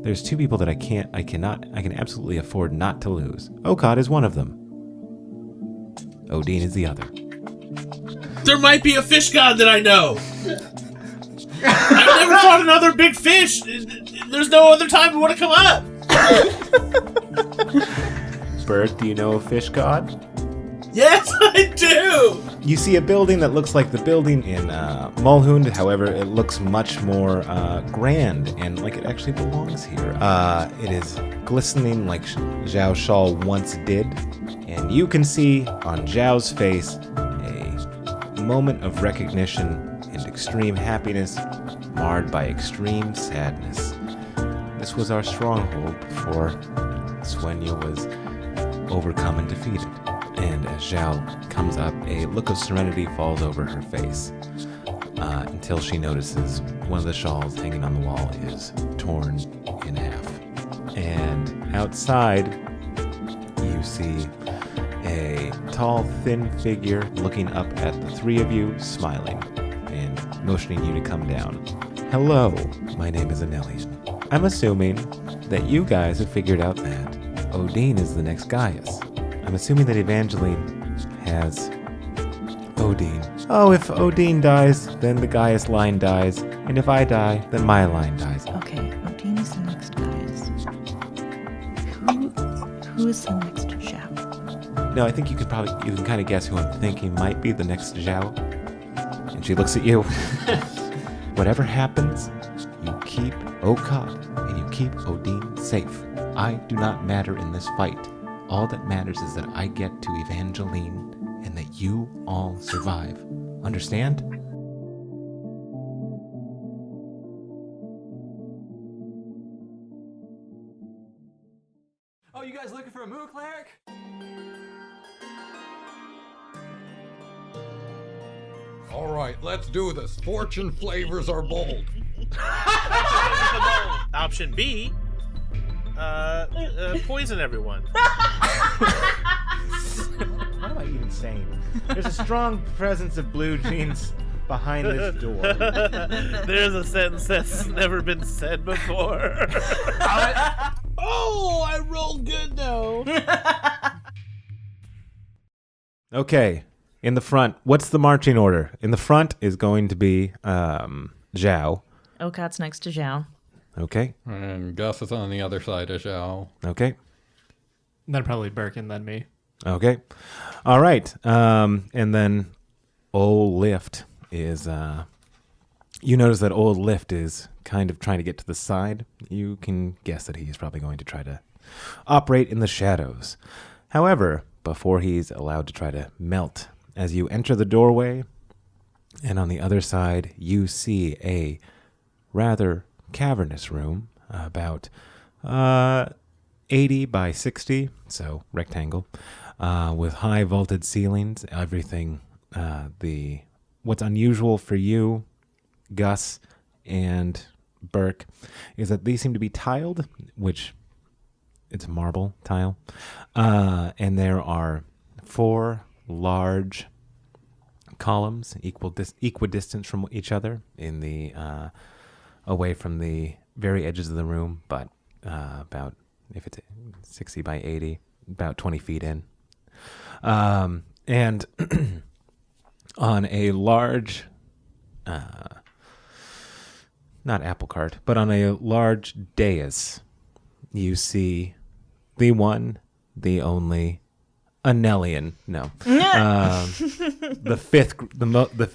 There's two people that I can absolutely afford not to lose. Okaat is one of them. Odine is the other. There might be a fish god that I know. I've never fought another big fish. There's no other time we want to come up. Burke, do you know a fish god? Yes, I do. You see a building that looks like the building in Mulhund. However, it looks much more grand and like it actually belongs here. It is glistening like Xiao Shao once did. And you can see on Zhao's face a moment of recognition and extreme happiness marred by extreme sadness. This was our stronghold before Sueno was overcome and defeated. And as Xiao comes up, a look of serenity falls over her face until she notices one of the shawls hanging on the wall is torn in half. And outside, you see a tall, thin figure looking up at the three of you, smiling and motioning you to come down. Hello, my name is Anelian. I'm assuming that you guys have figured out that Odine is the next Gaius. I'm assuming that Evangeline has Odine. Oh, if Odine dies, then the Gaius line dies. And if I die, then my line dies. Okay, Odine is the next Gaius. Who is the next Xiao? No, I think you can kind of guess who I'm thinking might be the next Xiao. And she looks at you. Whatever happens, you keep Okaat and you keep Odine safe. I do not matter in this fight. All that matters is that I get to Evangeline and that you all survive. Understand? Oh, you guys looking for a Moo cleric? All right, let's do this. Fortune flavors are bold. Option B, poison everyone. What am I even saying? There's a strong presence of blue jeans behind this door. There's a sentence that's never been said before. Oh, I rolled good though. Okay, in the front, what's the marching order? In the front is going to be Xiao. Okaat's next to Xiao. Okay. And Gus is on the other side of Xiao. Okay. Then probably Burke and then me. Okay. All right. And then Old Lift is, you notice that Old Lift is kind of trying to get to the side. You can guess that he's probably going to try to operate in the shadows. However, before he's allowed to try to melt, as you enter the doorway, and on the other side, you see a rather cavernous room, about 80 by 60, so rectangle, with high vaulted ceilings. Everything, what's unusual for you, Gus and Burke, is that these seem to be tiled, which it's a marble tile, and there are 4 large columns equidistant from each other in the away from the very edges of the room, but about, if it's 60 by 80, about 20 feet in. And on a large, not apple cart, but on a large dais, you see the one, the only Anelian. No, the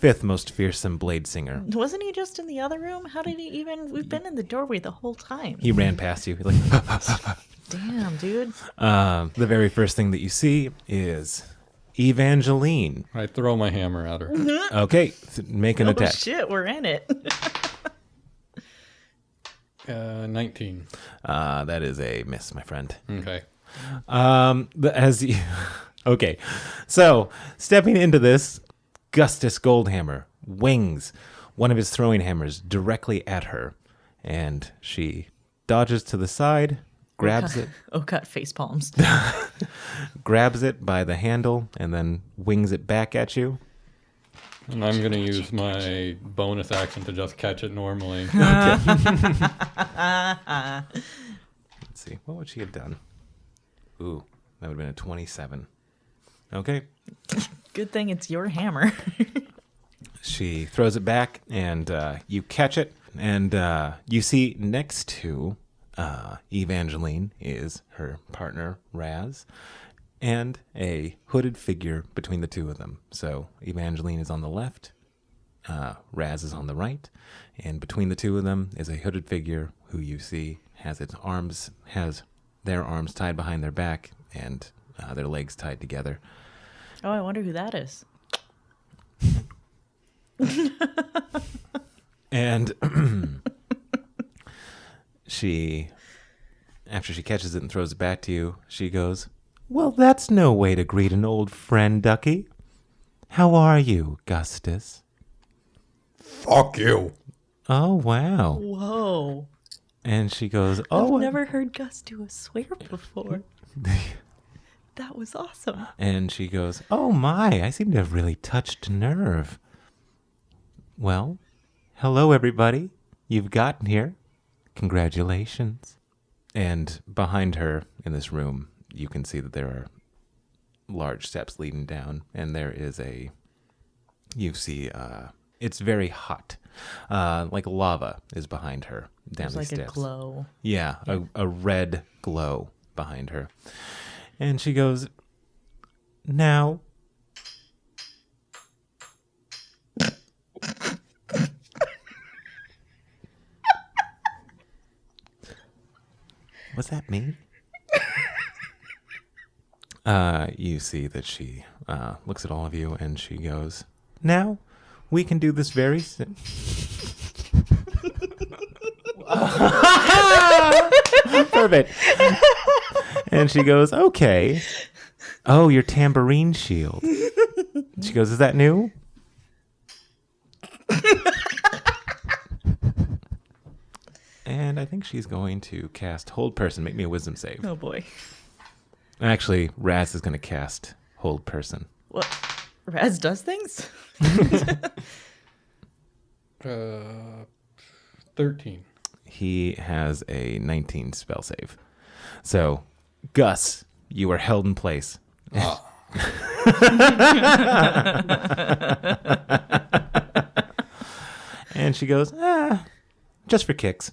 fifth most fearsome blade singer. Wasn't he just in the other room? How did he even? We've been in the doorway the whole time. He ran past you. Like, damn, dude. The very first thing that you see is Evangeline. I throw my hammer at her. Okay, make an attack. Oh shit, we're in it. 19. That is a miss, my friend. Okay. Okay, so stepping into this, Gustus Goldhammer wings one of his throwing hammers directly at her, and she dodges to the side, grabs it. Okaat face palms. Grabs it by the handle and then wings it back at you. And I'm going to use my bonus action to just catch it normally. Let's see. What would she have done? Ooh, that would have been a 27. Okay. Good thing it's your hammer. She throws it back, and you catch it. And you see next to Evangeline is her partner, Raz, and a hooded figure between the two of them. So Evangeline is on the left, Raz is on the right, and between the two of them is a hooded figure who you see has their arms tied behind their back and their legs tied together. Oh, I wonder who that is. And after she catches it and throws it back to you, she goes, "Well, that's no way to greet an old friend, Ducky. How are you, Gustus?" Fuck you. Oh, wow. Whoa. And she goes, I've "Oh." never heard Gus do a swear before. That was awesome. And she goes, "Oh, my, I seem to have really touched a nerve. Well, hello, everybody. You've gotten here. Congratulations." And behind her in this room, you can see that there are large steps leading down, and there is it's very hot. Like lava is behind her down There's these like steps. a glow. Yeah, a red glow behind her. And she goes, "Now..." Was that me? You see that she looks at all of you and she goes, "Now, we can do this very Perfect. And she goes, "Okay. Oh, your tambourine shield." She goes, "Is that new?" And I think she's going to cast Hold Person. Make me a wisdom save. Oh boy. Actually, Raz is going to cast Hold Person. What? Raz does things? 13. He has a 19 spell save. So, Gus, you are held in place. And she goes, just for kicks.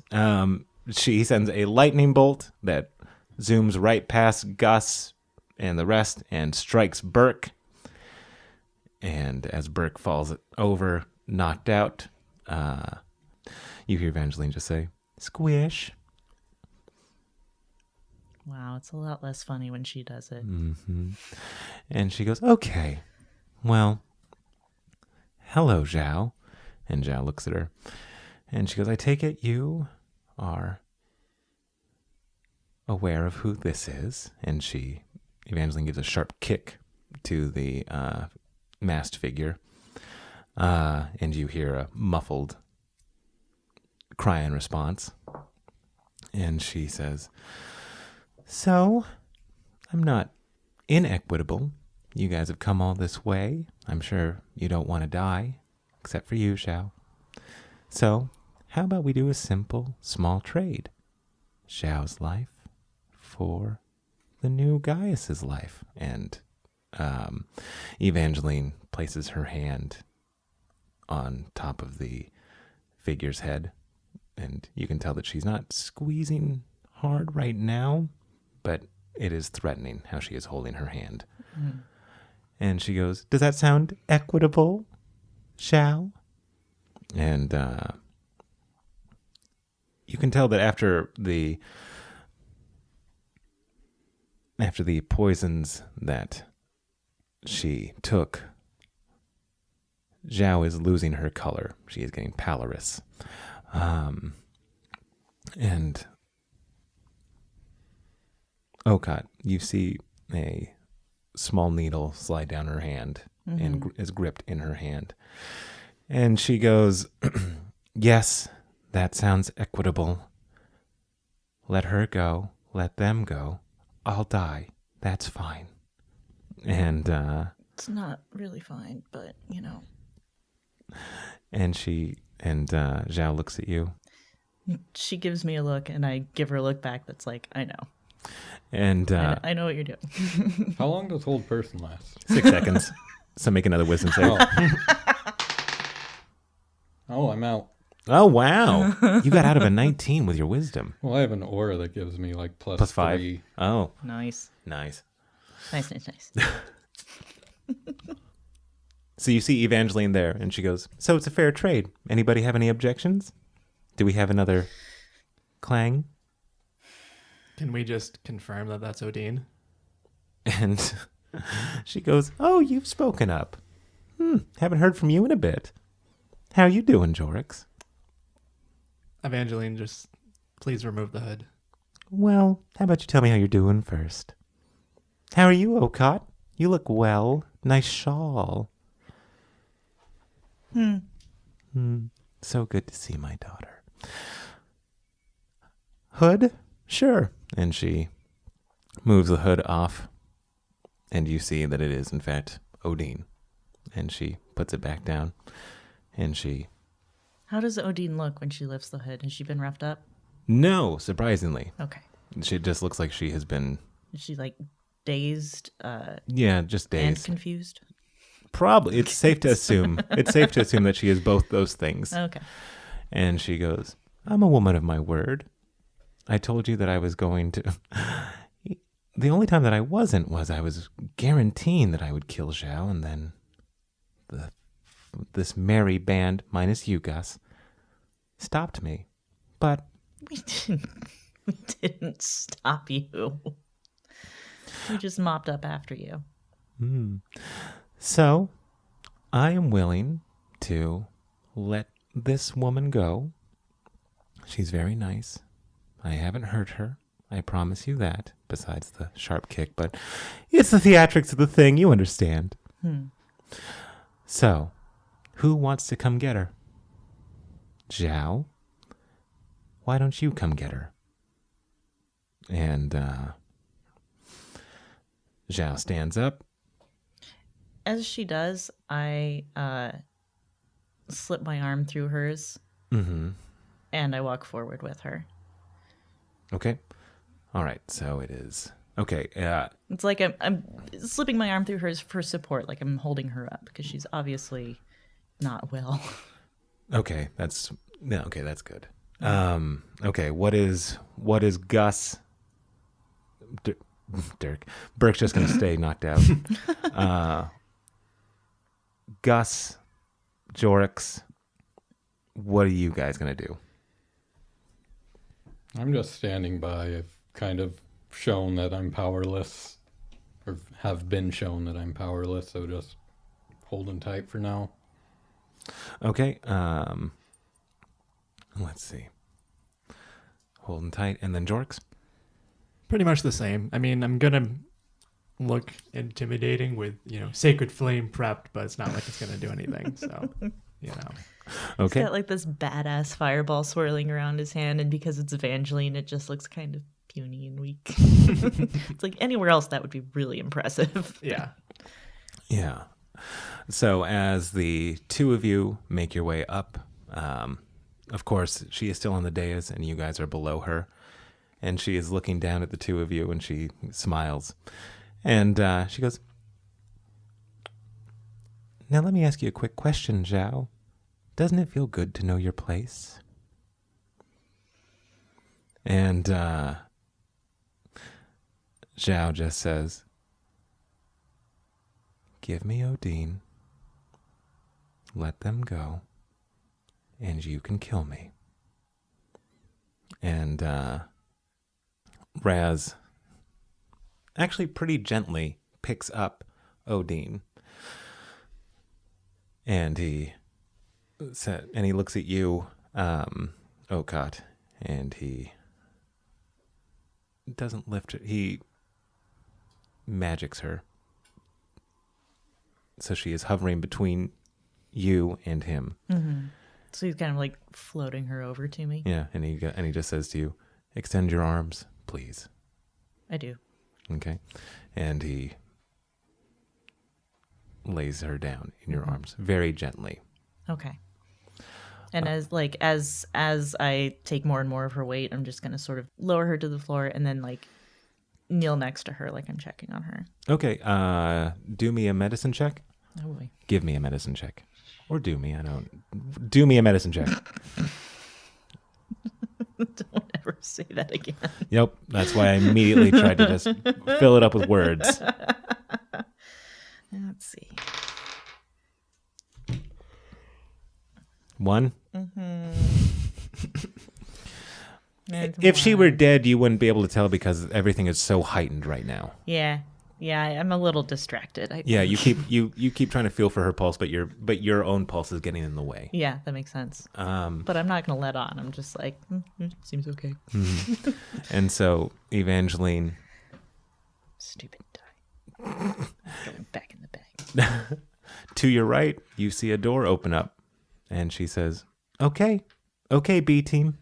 She sends a lightning bolt that zooms right past Gus and the rest and strikes Burke. And as Burke falls over, knocked out, you hear Evangeline just say, "Squish." Wow, it's a lot less funny when she does it. Mm-hmm. And she goes, "Okay, well, hello, Xiao." And Xiao looks at her. And she goes, "I take it you are aware of who this is." And Evangeline gives a sharp kick to the masked figure. And you hear a muffled cry in response. And she says, "So, I'm not inequitable. You guys have come all this way. I'm sure you don't want to die, except for you, Xiao. So, how about we do a simple, small trade? Xiao's life for the new Gaius's life." And Evangeline places her hand on top of the figure's head. And you can tell that she's not squeezing hard right now, but it is threatening how she is holding her hand. Mm. And she goes, "Does that sound equitable, Xiao?" And you can tell that after the poisons that she took, Xiao is losing her color. She is getting pallorous. And Okaat, you see a small needle slide down her hand and is gripped in her hand. And she goes, "Yes, that sounds equitable. Let her go. Let them go. I'll die. That's fine." And It's not really fine, but, you know. And Xiao looks at you. She gives me a look, and I give her a look back that's like, I know. And I know what you're doing. How long does hold person last? 6 seconds. So make another wisdom save. Oh, I'm out. Oh, wow. You got out of a 19 with your wisdom. Well, I have an aura that gives me like Plus 5. 3. Oh, Nice. nice. Nice, nice, nice. So you see Evangeline there, and she goes, so it's a fair trade. Anybody have any objections? Do we have another clang? Can we just confirm that that's Odine? And she goes, oh, you've spoken up. Haven't heard from you in a bit. How you doing, Jorrix? Evangeline, just please remove the hood. Well, how about you tell me how you're doing first? How are you, Okaat? You look well. Nice shawl. So good to see my daughter. Hood? Sure. And she moves the hood off, and you see that it is, in fact, Odine. And she puts it back down, and she... How does Odine look when she lifts the hood? Has she been roughed up? No, surprisingly. Okay. She just looks like she has been... Is she like dazed Yeah, just and dazed. confused? Probably. It's safe to assume. It's safe to assume that she is both those things. Okay. And she goes, I'm a woman of my word. I told you that I was going to... The only time that I wasn't was I was guaranteeing that I would kill Xiao, and then this merry band, minus you, Gus, stopped me. But... We didn't stop you. We just mopped up after you. So, I am willing to let this woman go. She's very nice. I haven't hurt her. I promise you that, besides the sharp kick, but it's the theatrics of the thing, you understand. So, who wants to come get her? Xiao? Why don't you come get her? And Xiao stands up. As she does, I slip my arm through hers, and I walk forward with her. Okay. All right. So it is. Okay. It's like I'm slipping my arm through hers for support, like I'm holding her up because she's obviously not well. Okay. That's good. Okay. What is Gus? Dirk. Burke's just gonna stay knocked out. Gus, Jorrix, what are you guys gonna do? I'm just standing by. I've kind of shown that I'm powerless, or have been shown that I'm powerless, so just holding tight for now. Okay. Let's see. Holding tight, and then Jorrix. Pretty much the same. I mean, I'm gonna look intimidating with, Sacred Flame prepped, but it's not like it's gonna do anything, so, Okay. He's got like this badass fireball swirling around his hand, and because it's Evangeline, it just looks kind of puny and weak. It's like anywhere else that would be really impressive. Yeah. Yeah. So as the two of you make your way up, of course, she is still on the dais and you guys are below her. And she is looking down at the two of you and she smiles. And she goes, now let me ask you a quick question, Xiao. Doesn't it feel good to know your place? And Xiao just says, give me Odine, let them go, and you can kill me. And Raz actually pretty gently picks up Odine, and he looks at you, Okaat, and he doesn't lift her. He magics her. So she is hovering between you and him. Mm-hmm. So he's kind of like floating her over to me. Yeah, and he just says to you, extend your arms, please. I do. Okay. And he lays her down in your arms very gently. Okay. And as I take more and more of her weight, I'm just gonna sort of lower her to the floor and then like kneel next to her like I'm checking on her. Okay. Do me a medicine check. Oh boy. Give me a medicine check. Or do me. I don't. Do me a medicine check. Don't ever say that again. Yep. That's why I immediately tried to just fill it up with words. Let's see. 1. Mm-hmm. If she were dead, you wouldn't be able to tell because everything is so heightened right now. Yeah, I'm a little distracted. I Yeah, think. you keep trying to feel for her pulse, but your own pulse is getting in the way. Yeah, that makes sense. But I'm not gonna let on. I'm just like, seems okay. Mm-hmm. And so Evangeline, Stupid die. Going back in the bag. to your right, you see a door open up, and she says, "Okay, B team,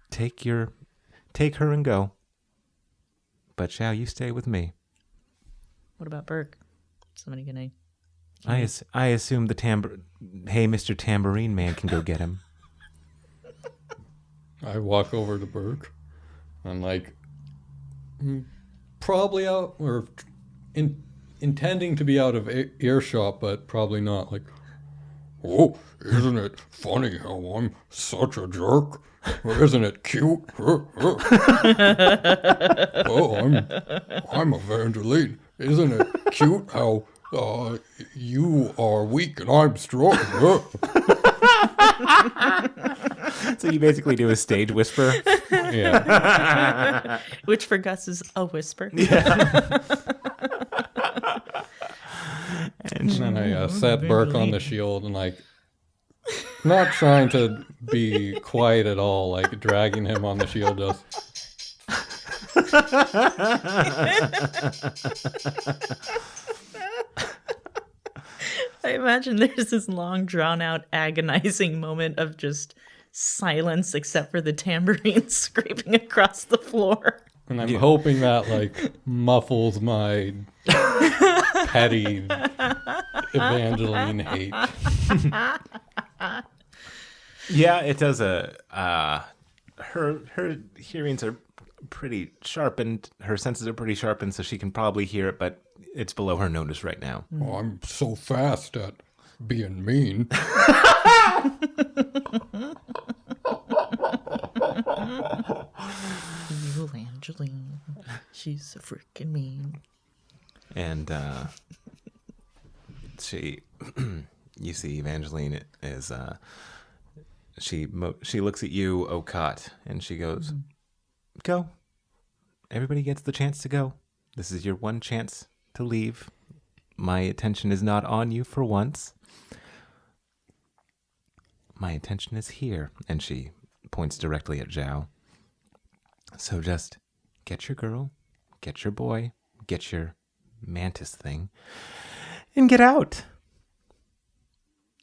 take her and go. But Xiao, you stay with me." What about Burke? Somebody gonna? I assume Hey, Mr. Tambourine Man can go get him. I walk over to Burke. I'm like, probably out or intending to be out of earshot, but probably not. Like, oh, isn't it funny how I'm such a jerk? Or isn't it cute? Oh, I'm Evangeline. Isn't it cute how you are weak and I'm strong? So you basically do a stage whisper. Yeah. Which for Gus is a whisper. Yeah. And then I set Burke on the shield and like, not trying to be quiet at all, like dragging him on the shield just. I imagine there's this long, drawn-out, agonizing moment of just silence, except for the tambourine scraping across the floor. And I'm hoping that like muffles my petty Evangeline hate. Yeah, it does. Her hearings are pretty sharpened. Her senses are pretty sharpened, so she can probably hear it, but it's below her notice right now. Oh, I'm so fast at being mean. Evangeline, she's so freaking mean. And you see Evangeline is she looks at you, Okaat, and she goes, "Go. Everybody gets the chance to go. This is your one chance to leave. My attention is not on you for once. My attention is here." And she points directly at Xiao. "So just get your girl, get your boy, get your mantis thing, and get out.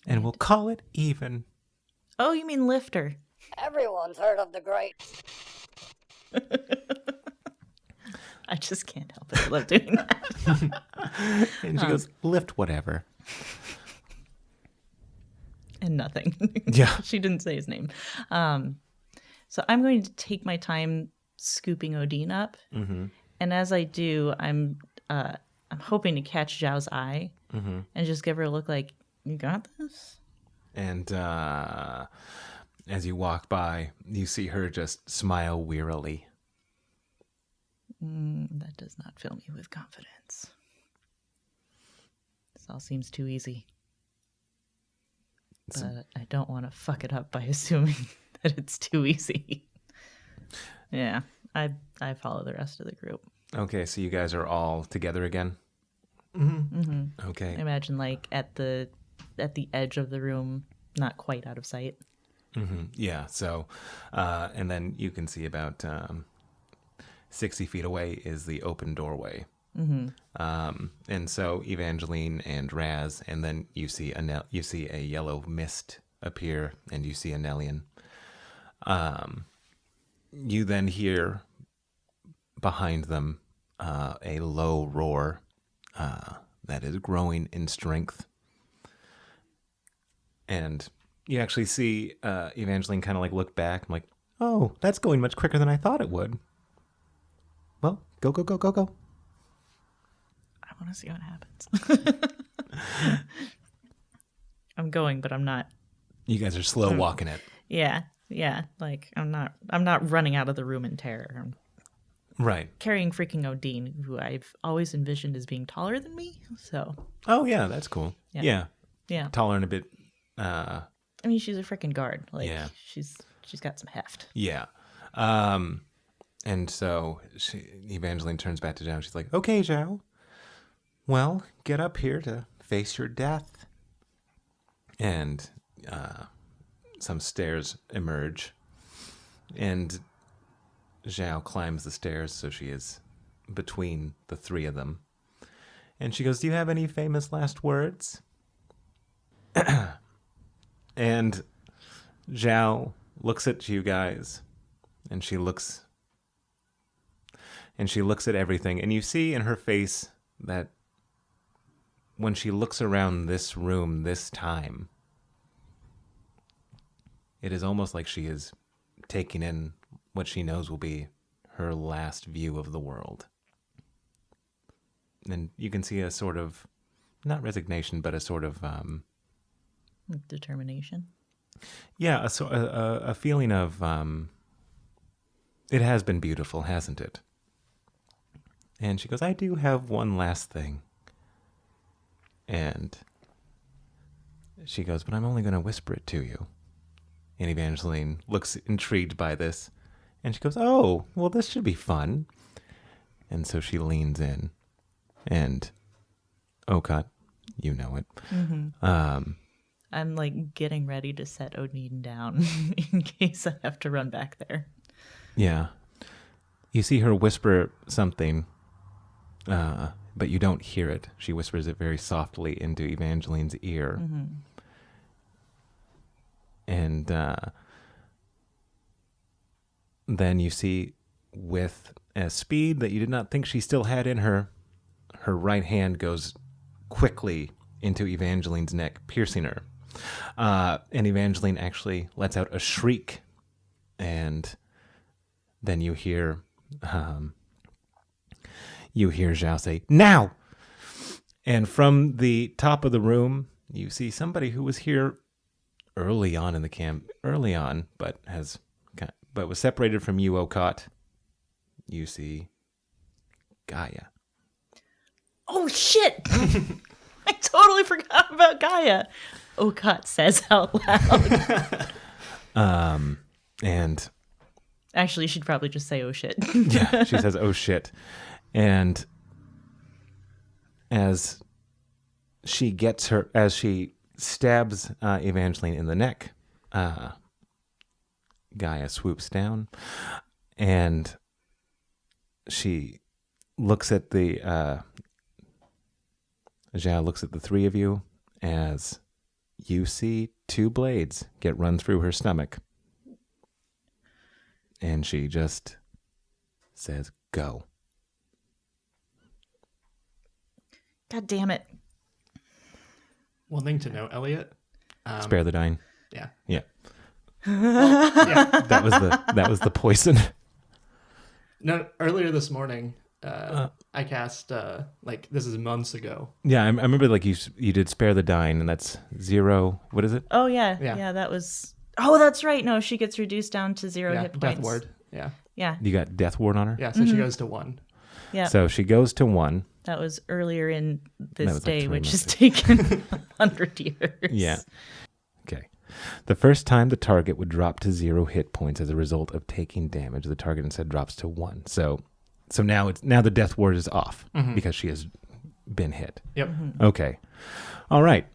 And we'll call it even." Oh, you mean Lifter? Everyone's heard of the great. I just can't help it. I love doing that. And she goes, "Lift whatever." And nothing. Yeah. She didn't say his name. So I'm going to take my time scooping Odine up. Mm-hmm. And as I do, I'm hoping to catch Xiao's eye and just give her a look like, "You got this?" And as you walk by, you see her just smile wearily. That does not fill me with confidence. This all seems too easy. But I don't want to fuck it up by assuming that it's too easy. Yeah, I follow the rest of the group. Okay, so you guys are all together again? Mm-hmm. Okay. I imagine like at the edge of the room, not quite out of sight. Mm-hmm. Yeah, so, and then you can see about 60 feet away is the open doorway. Mm-hmm. And so Evangeline and Raz, and then you see a yellow mist appear, and you see a Nellian. You then hear behind them a low roar that is growing in strength. And you actually see Evangeline kind of like look back. I'm like, oh, that's going much quicker than I thought it would. Well, go, go, go, go, go. I want to see what happens. I'm going, but I'm not. You guys are slow walking it. Yeah. Like I'm not running out of the room in terror. I'm Right. carrying freaking Odine, who I've always envisioned as being taller than me. So. Oh yeah, that's cool. Yeah. Taller and a bit. I mean, she's a freaking guard. Like, Yeah. she's got some heft. Yeah. And so Evangeline turns back to Xiao. She's like, okay, Xiao. Well, get up here to face your death. And some stairs emerge. And Xiao climbs the stairs, so she is between the three of them. And she goes, do you have any famous last words? And Xiao looks at you guys, and she looks at everything, and you see in her face that when she looks around this room this time, it is almost like she is taking in what she knows will be her last view of the world. And you can see a sort of, not resignation, but a sort of Determination. yeah, a feeling of it has been beautiful, hasn't it? And she goes, I do have one last thing. And she goes, but I'm only going to whisper it to you. And Evangeline looks intrigued by this. And she goes, oh, well, this should be fun. And so she leans in. And Okaat, you know it. Mm-hmm. I'm like getting ready to set Odine down in case I have to run back there. Yeah. You see her whisper something, but you don't hear it. She whispers it very softly into Evangeline's ear. Mm-hmm. And then you see, with a speed that you did not think she still had in her, her right hand goes quickly into Evangeline's neck, piercing her. And Evangeline actually lets out a shriek. And then you hear Xiao say, now! And from the top of the room, you see somebody who was here early on in the camp, but was separated from you, Okaat. You see Gaia. Oh, shit! I totally forgot about Gaia. Okaat says out loud. And actually, she'd probably just say, oh, shit. yeah, she says, oh, shit. And as she stabs Evangeline in the neck, Gaia swoops down, and she looks at Xiao looks at the three of you as you see two blades get run through her stomach. And she just says, go. God damn it. One thing to note, Elliot. Spare the dying. Yeah. Yeah. Well, yeah. That was the poison. No, earlier this morning, I cast this is months ago. Yeah, I remember like you did spare the dying, and that's 0. What is it? Oh, yeah. Yeah, that was... Oh, that's right. No, she gets reduced down to 0 hit points. Death ward. Yeah. Yeah. You got death ward on her? Yeah, so she goes to 1. Yeah. So she goes to 1. That was earlier in this like day, 3 which months has taken 100 years. Yeah. Okay. The first time the target would drop to 0 hit points as a result of taking damage, the target instead drops to 1. So now the death ward is off because she has been hit. Yep. Okay. All right.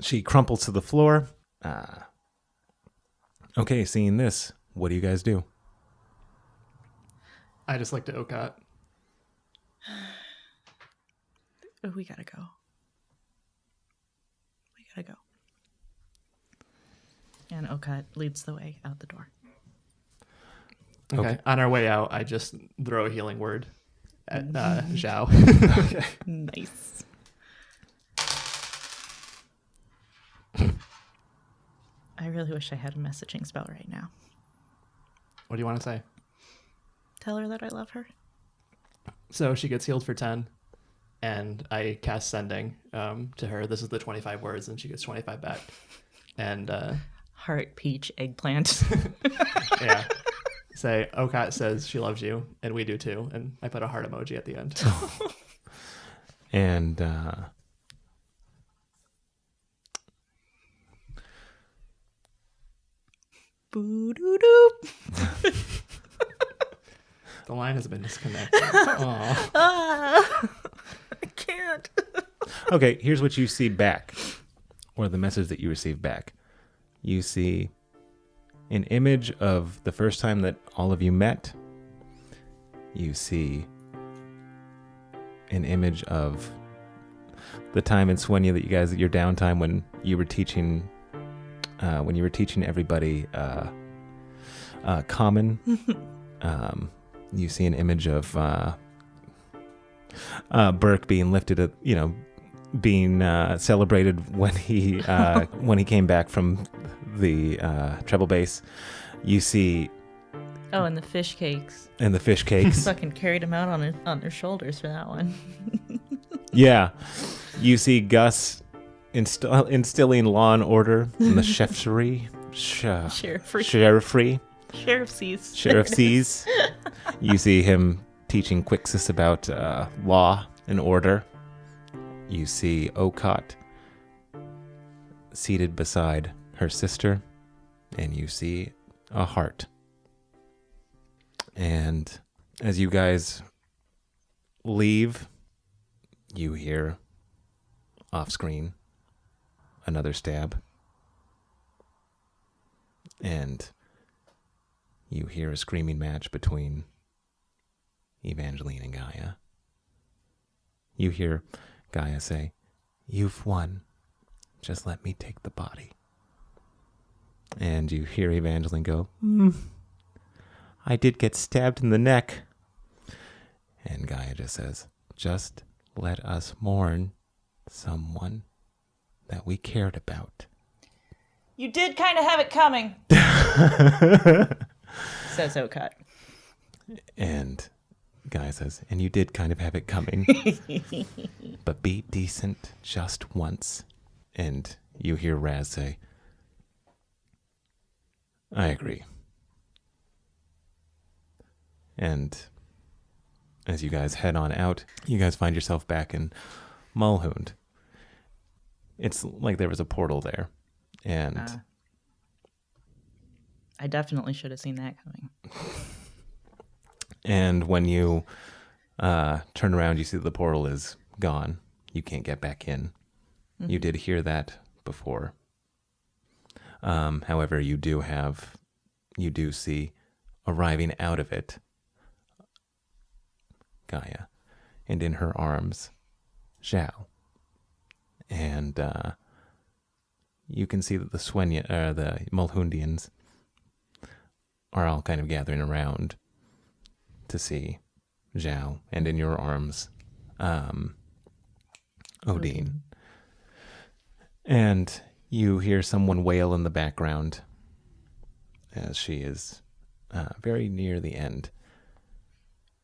She crumples to the floor. Okay, seeing this, what do you guys do? I just looked at Okaat. Oh, we gotta go. And Okaat leads the way out the door. Okay. On our way out, I just throw a healing word at Xiao. Nice. I really wish I had a messaging spell right now. What do you want to say? Tell her that I love her. So she gets healed for 10, and I cast sending to her. This is the 25 words, and she gets 25 back. And Heart, peach, eggplant. yeah, say Okaat says she loves you, and we do too. And I put a heart emoji at the end. And Boo-doo-doo. The line has been disconnected. Aw. I can't. okay, here's what you see back, or the message that you receive back. You see an image of the first time that all of you met. You see an image of the time in Sueno that you guys, your downtime when you were teaching everybody common. You see an image of Burke being lifted, being celebrated when he came back from the treble bass. You see. Oh, and the fish cakes. Fucking carried him out on their shoulders for that one. Yeah. You see Gus instilling law and order in the cheffery. Sheriffry. Sheriffsies. You see him teaching Quixis about law and order. You see Okaat seated beside her sister, and you see a heart. And as you guys leave, you hear off screen another stab. And you hear a screaming match between Evangeline and Gaia. You hear Gaia say, "You've won. Just let me take the body." And you hear Evangeline go, "I did get stabbed in the neck." And Gaia just says, "Just let us mourn someone that we cared about." You did kind of have it coming. Says Okaat. And Gaia says, "And you did kind of have it coming. But be decent just once." And you hear Raz say, "I agree." And as you guys head on out, you guys find yourself back in Mulhound. It's like there was a portal there. And I definitely should have seen that coming. And when you turn around, you see that the portal is gone. You can't get back in. Mm-hmm. You did hear that before. However, you do see arriving out of it Gaia, and in her arms Xiao. And you can see that the Mulhoundians are all kind of gathering around to see Xiao, and in your arms, Odine. And you hear someone wail in the background as she is very near the end.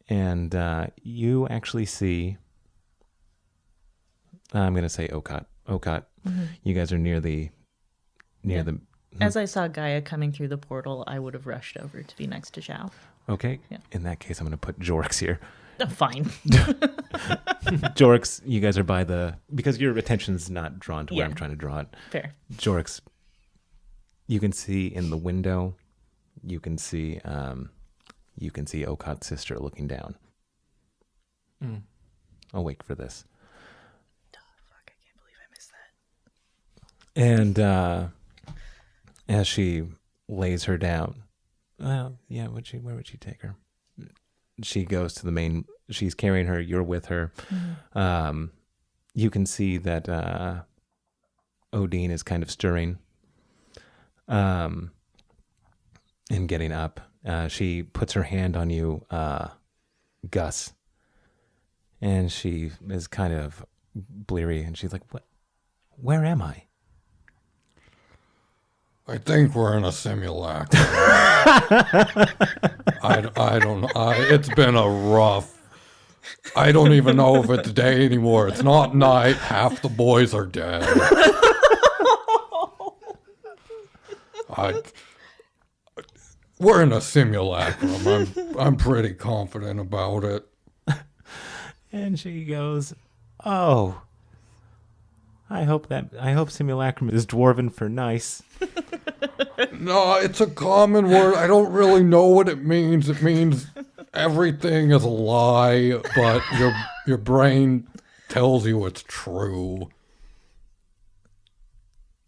And you actually see, I'm going to say Okaat. Okaat, you guys are near the... As I saw Gaia coming through the portal, I would have rushed over to be next to Xiao. Okay. Yeah. In that case, I'm going to put Jorrix here. Oh, fine. Jorrix, you guys are by because your attention's not drawn to where I'm trying to draw it. Fair. Jorrix, you can see in the window, you can see Okaat's sister looking down. Awake for this. Fuck, I can't believe I missed that. And as she lays her down, where would she take her? She goes to the main, she's carrying her, you're with her. Mm-hmm. You can see that Odine is kind of stirring and getting up. She puts her hand on you, Gus, and she is kind of bleary, and she's like, "What? Where am I?" I think we're in a simulacrum. I don't know. It's been a rough. I don't even know if it's day anymore. It's not night. Half the boys are dead. We're in a simulacrum. I'm pretty confident about it. And she goes, "Oh, I hope simulacrum is dwarven for nice." No, it's a common word. I don't really know what it means. It means everything is a lie, but your brain tells you it's true.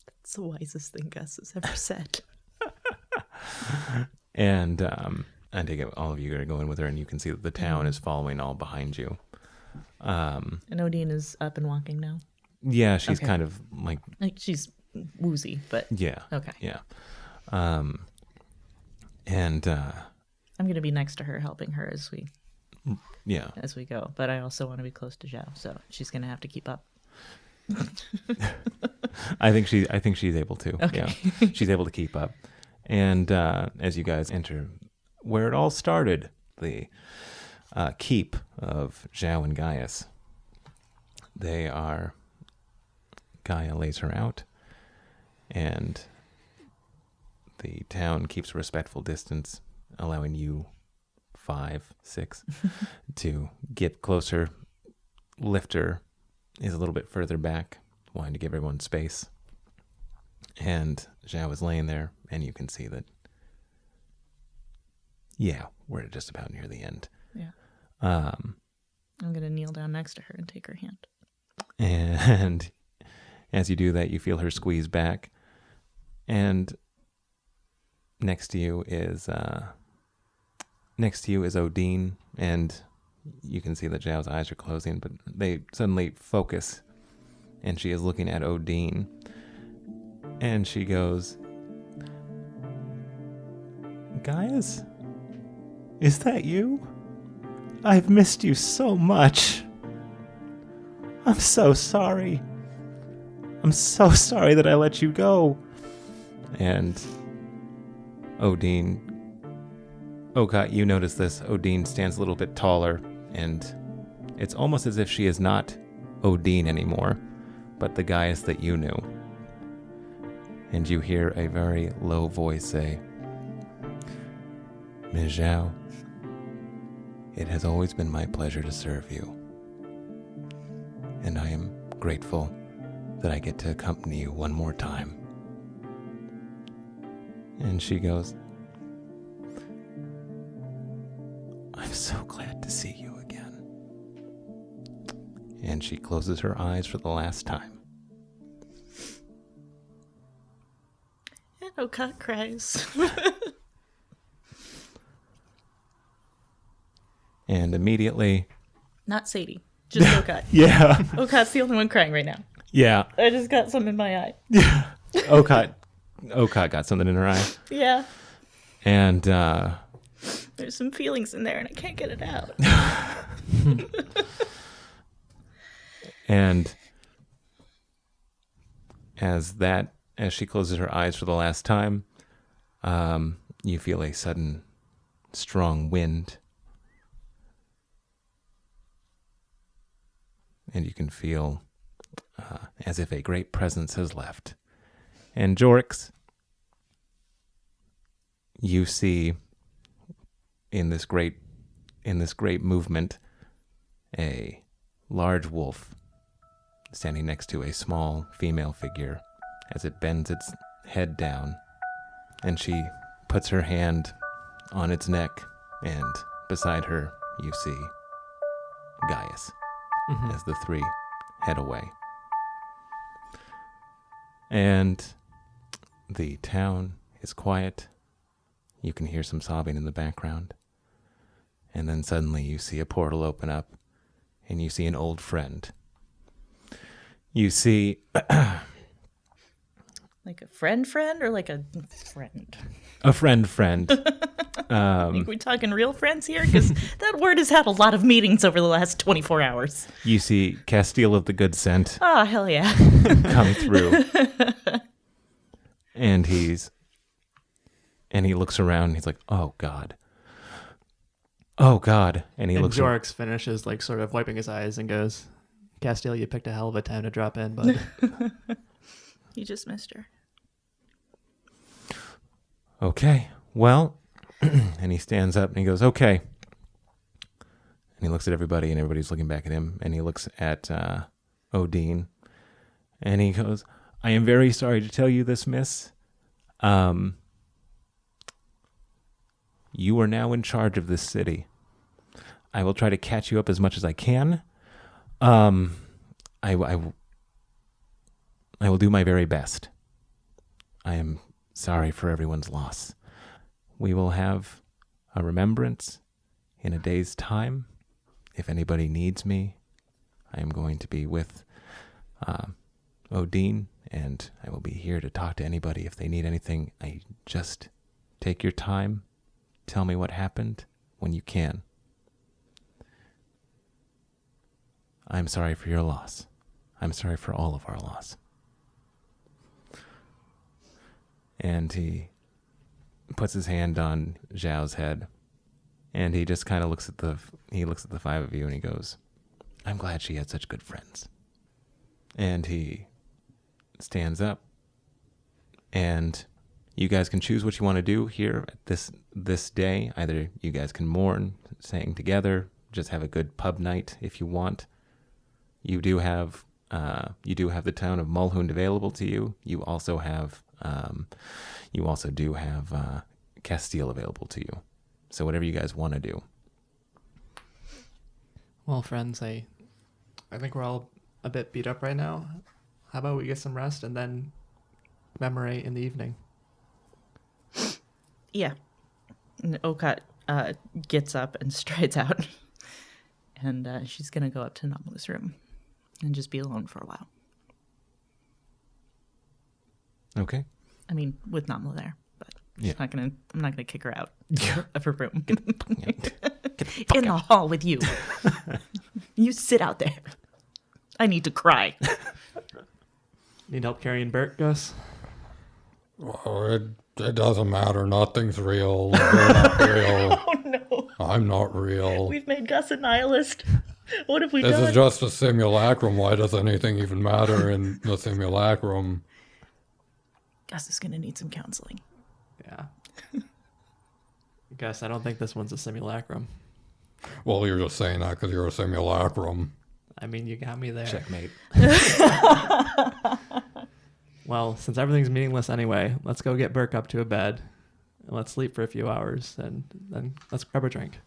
That's the wisest thing Gus has ever said. And I take it all of you are going with her, and you can see that the town is following all behind you. And Odine is up and walking now. Yeah, she's Okay. kind of like she's woozy, but yeah. okay. Yeah. I'm gonna be next to her, helping her as we go. But I also want to be close to Xiao, so she's gonna have to keep up. I think she's able to. Okay. Yeah, she's able to keep up. And as you guys enter where it all started, the keep of Xiao and Gaius, Gaia lays her out, and the town keeps a respectful distance, allowing you 5, 6 to get closer. Lifter is a little bit further back, wanting to give everyone space. And Xiao is laying there, and you can see that, yeah, we're just about near the end. Yeah. I'm gonna kneel down next to her and take her hand. And as you do that, you feel her squeeze back. And next to you is Odine, and you can see that Xiao's eyes are closing, but they suddenly focus, and she is looking at Odine. And she goes, "Gaius, is that you? I've missed you so much. I'm so sorry. I'm so sorry that I let you go." And Odine, Okaat, you notice this. Odine stands a little bit taller, and it's almost as if she is not Odine anymore, but the Gaius that you knew. And you hear a very low voice say, "Ms. Xiao, it has always been my pleasure to serve you. And I am grateful that I get to accompany you one more time." And she goes, "I'm so glad to see you again." And she closes her eyes for the last time. And Okaat cries. And immediately... Not Sadie, just Okaat. Yeah. Okaat's the only one crying right now. Yeah. I just got some in my eye. Okaat got something in her eye. Yeah. And There's some feelings in there and I can't get it out. and as she closes her eyes for the last time, you feel a sudden strong wind. And you can feel as if a great presence has left. And Jorrix, you see in this great movement a large wolf standing next to a small female figure as it bends its head down, and she puts her hand on its neck, and beside her you see Gaius as the three head away. And the town is quiet. You can hear some sobbing in the background. And then suddenly you see a portal open up, and you see an old friend. You see... Like a friend or like a friend? A friend. Are we talking real friends here? Because that word has had a lot of meetings over the last 24 hours. You see Castile of the Good Scent Ah, hell yeah. come through. And he looks around and he's like, oh God. Oh God. And And Jorrix finishes like sort of wiping his eyes and goes, Castile, you picked a hell of a time to drop in, bud. You just missed her. Okay, well, and he stands up and he goes, okay. And he looks at everybody and everybody's looking back at him. And he looks at Odine and he goes, I am very sorry to tell you this, miss. You are now in charge of this city. I will try to catch you up as much as I can. I will do my very best. I am sorry for everyone's loss. We will have a remembrance in a day's time. If anybody needs me, I am going to be with Odine, and I will be here to talk to anybody if they need anything. I just take your time. Tell me what happened when you can. I'm sorry for your loss. I'm sorry for all of our loss. And he puts his hand on Xiao's head, and he just kind of looks at the five of you, and he goes, I'm glad she had such good friends. And he stands up, and you guys can choose what you want to do here at this day. Either you guys can mourn, staying together, just have a good pub night if you want. You do have the town of Mulhound available to you. You also do have Castile available to you. So whatever you guys want to do. Well, friends, I think we're all a bit beat up right now. How about we get some rest and then commemorate in the evening? Yeah. And Okaat gets up and strides out. And she's going to go up to Namalu's room and just be alone for a while. Okay. I mean, with Namalu there, but Yeah. I'm not gonna kick her out of her room. In the hall with you. You sit out there. I need to cry. Need help carrying Burke, Gus? Well, it doesn't matter. Nothing's real. You're not real. Oh no. I'm not real. We've made Gus a nihilist. What have we This done? is just a simulacrum. Why does anything even matter in the simulacrum? Gus is gonna need some counseling. Yeah. Gus, I don't think this one's a simulacrum. Well, you're just saying that because you're a simulacrum. I mean, you got me there. Checkmate. Well, since everything's meaningless anyway, let's go get Burke up to a bed and let's sleep for a few hours and then let's grab a drink.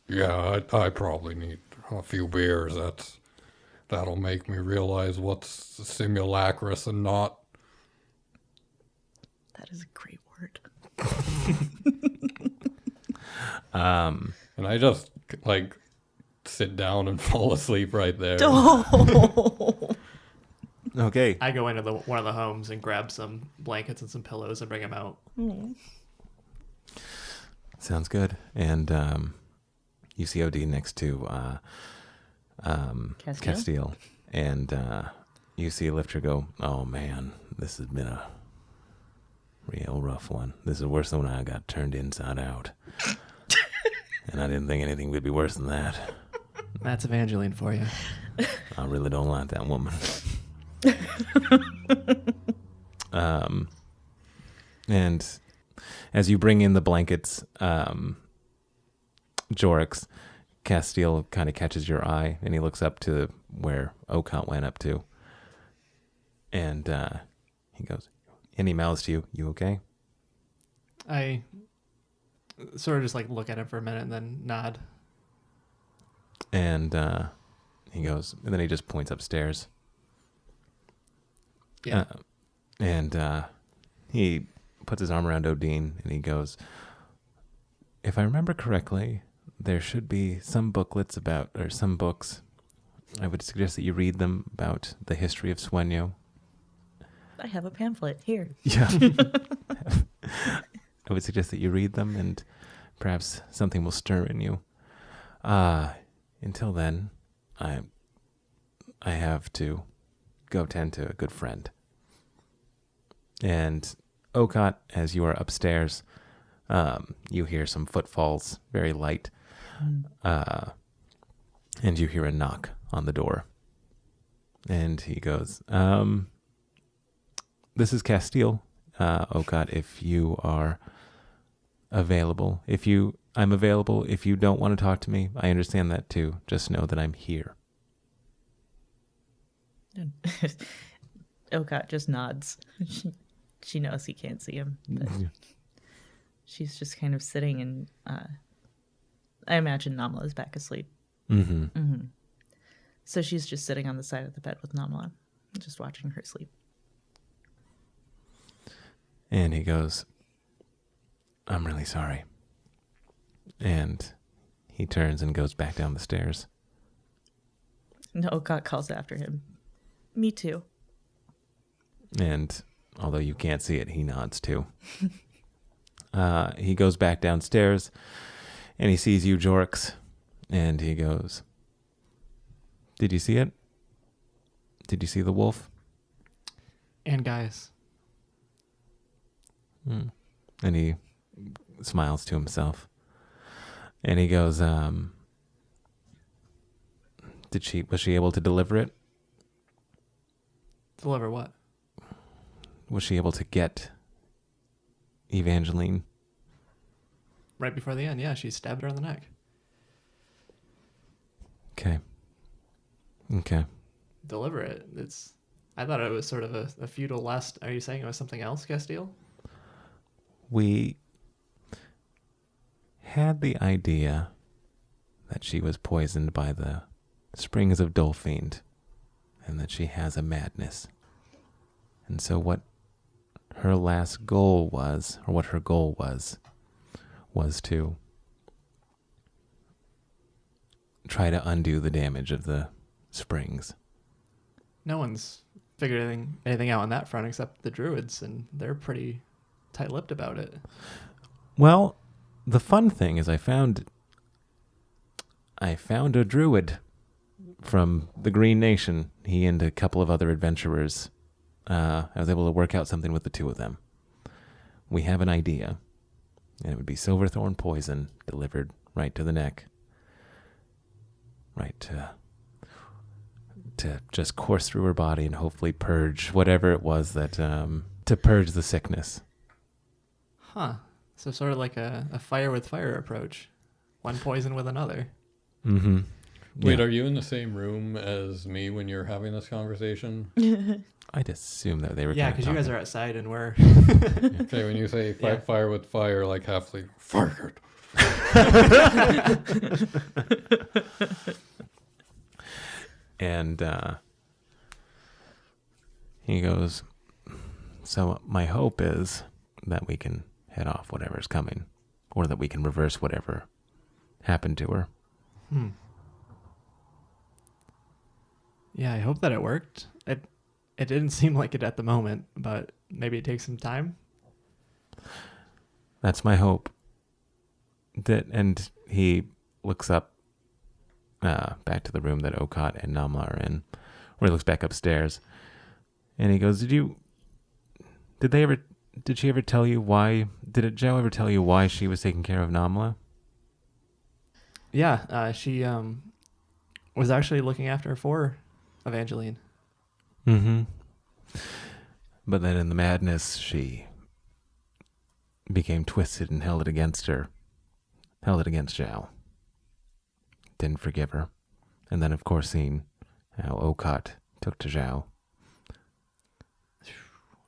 Yeah, I probably need a few beers. That'll make me realize what's simulacrous and not. That is a great word. And I just sit down and fall asleep right there. Oh. Okay. I go into one of the homes and grab some blankets and some pillows and bring them out. Sounds good. And you see Odine next to Castile. And you see Lifter go, oh man, this has been a real rough one. This is worse than when I got turned inside out. And I didn't think anything would be worse than that. That's Evangeline for you. I really don't like that woman. And as you bring in the blankets, Jorrix, Castile kind of catches your eye, and he looks up to where Okaat went up to. And he goes, and he mouths to you, you okay? I sort of just look at him for a minute and then nod. And he goes, and then he just points upstairs. Yeah. And he puts his arm around Odine, and he goes, if I remember correctly, there should be some booklets or some books. I would suggest that you read them about the history of Sueno. I have a pamphlet here. Yeah. I would suggest that you read them, and perhaps something will stir in you. Until then, I have to go tend to a good friend. And Okaat, as you are upstairs, you hear some footfalls, very light, and you hear a knock on the door. And he goes, this is Castile, Okaat, if you are available. I'm available. If you don't want to talk to me, I understand that too. Just know that I'm here. Okaat just nods. She knows he can't see him, but she's just kind of sitting and I imagine Namla is back asleep. So she's just sitting on the side of the bed with Namla, just watching her sleep. And he goes, I'm really sorry. And he turns and goes back down the stairs. And Okaat calls after him. Me too. And although you can't see it, he nods too. He goes back downstairs and he sees you, Jorrix. And he goes, did you see it? Did you see the wolf? And guys. And he smiles to himself. And he goes, was she able to deliver it? Deliver what? Was she able to get Evangeline? Right before the end, yeah, she stabbed her on the neck. Okay. Deliver it. I thought it was sort of a futile lust. Are you saying it was something else, Castile? We had the idea that she was poisoned by the springs of Dolphind and that she has a madness. And so what her last goal was, or what her goal was to try to undo the damage of the springs. No one's figured anything out on that front except the druids, and they're pretty tight-lipped about it. Well, the fun thing is I found a druid from the Green Nation. He and a couple of other adventurers. I was able to work out something with the two of them. We have an idea, and it would be silverthorn poison delivered right to the neck. Right to just course through her body and hopefully purge whatever it was that, to purge the sickness. Huh. So sort of like a fire with fire approach. One poison with another. Mm-hmm. Wait, Yeah. are you in the same room as me when you're having this conversation? I'd assume that they were. Yeah, kind of because you guys talking. are outside and we're... Okay, when you say Yeah. fire with fire, like halfly, fired. And he goes, so my hope is that we can head off whatever's coming, or that we can reverse whatever happened to her. Yeah, I hope that it worked. It didn't seem like it at the moment, but maybe it takes some time. That's my hope. And he looks up back to the room that Okaat and Namla are in, where he looks back upstairs, and he goes, Did she ever tell you why? Did Xiao ever tell you why she was taking care of Namla? Yeah, she was actually looking after her for Evangeline. Mm-hmm. But then in the madness, she became twisted and held it against Xiao. Didn't forgive her. And then, of course, seeing how Okaat took to Xiao.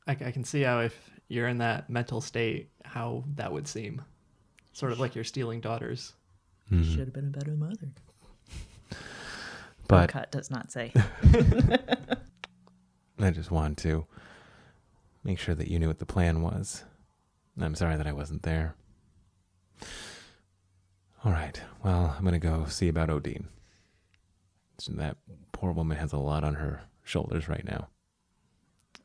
I can see how if you're in that mental state, how that would seem. Sort of like you're stealing daughters. Mhm. Should have been a better mother. But Okaat does not say. I just wanted to make sure that you knew what the plan was. I'm sorry that I wasn't there. All right. Well, I'm going to go see about Odine. So that poor woman has a lot on her shoulders right now.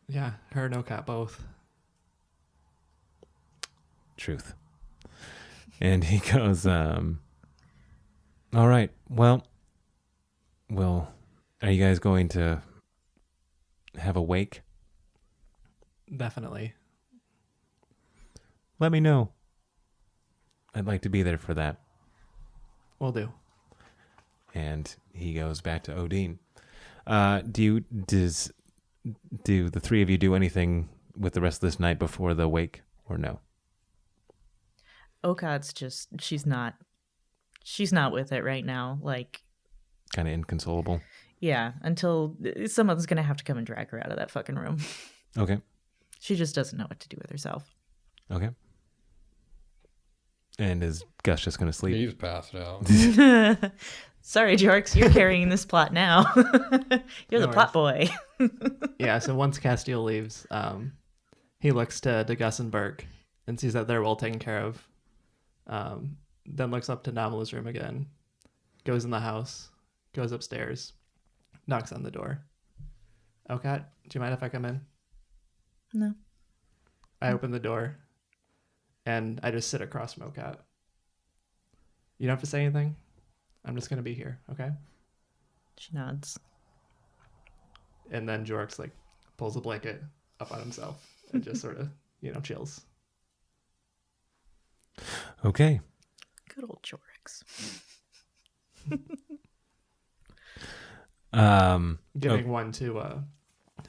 Yeah, her and Okaat both. Truth. And he goes, all right. Well, are you guys going to have a wake? Definitely. Let me know. I'd like to be there for that. Will do. And he goes back to Odine. Do the three of you do anything with the rest of this night before the wake, or no? Okaat's just she's not with it right now. Like, Kind of inconsolable. yeah, until someone's gonna have to come and drag her out of that fucking room. Okay. She just doesn't know what to do with herself. Okay. And is Gus just going to sleep? He's passed out. Sorry, Jorrix, you're carrying this plot now. You're the No plot boy. Yeah, so once Castiel leaves, he looks to Gus and Burke and sees that they're well taken care of. Then looks up to Namalu's room again, goes in the house, goes upstairs, knocks on the door. Okaat, do you mind if I come in? No. I open the door, and I just sit across from Okaat. You don't have to say anything. I'm just going to be here, okay? She nods. And then Jorrix, like, pulls a blanket up on himself and just sort of, chills. Okay. Good old Jorrix. Giving one to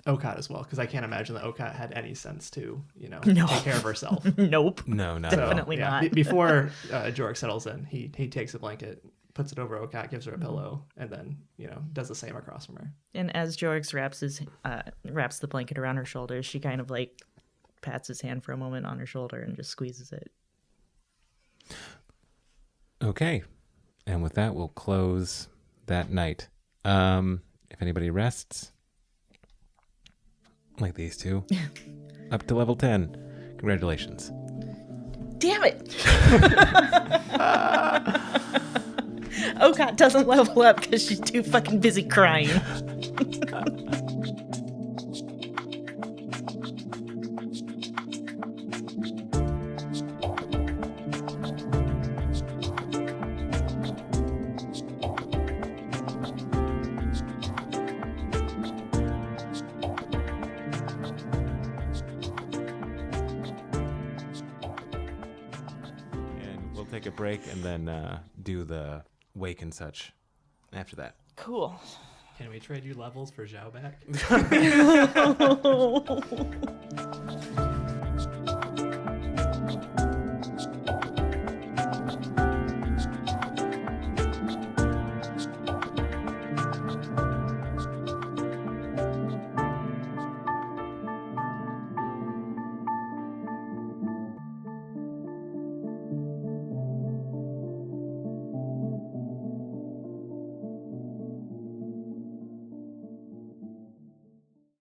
Okaat as well, because I can't imagine that Okaat had any sense to, No. take care of herself. Nope. No, not Definitely at all. not. Before Jorrix settles in, he takes a blanket, puts it over Okaat, gives her a pillow, and then, does the same across from her. And as Jorrix wraps the blanket around her shoulders, she kind of like pats his hand for a moment on her shoulder and just squeezes it. Okay. And with that, we'll close that night. If anybody rests, like these two, up to level 10. Congratulations. Damn it! Okaat doesn't level up because she's too fucking busy crying. And we'll take a break and then do the wake and such after that. Cool. Can we trade you levels for Xiao back?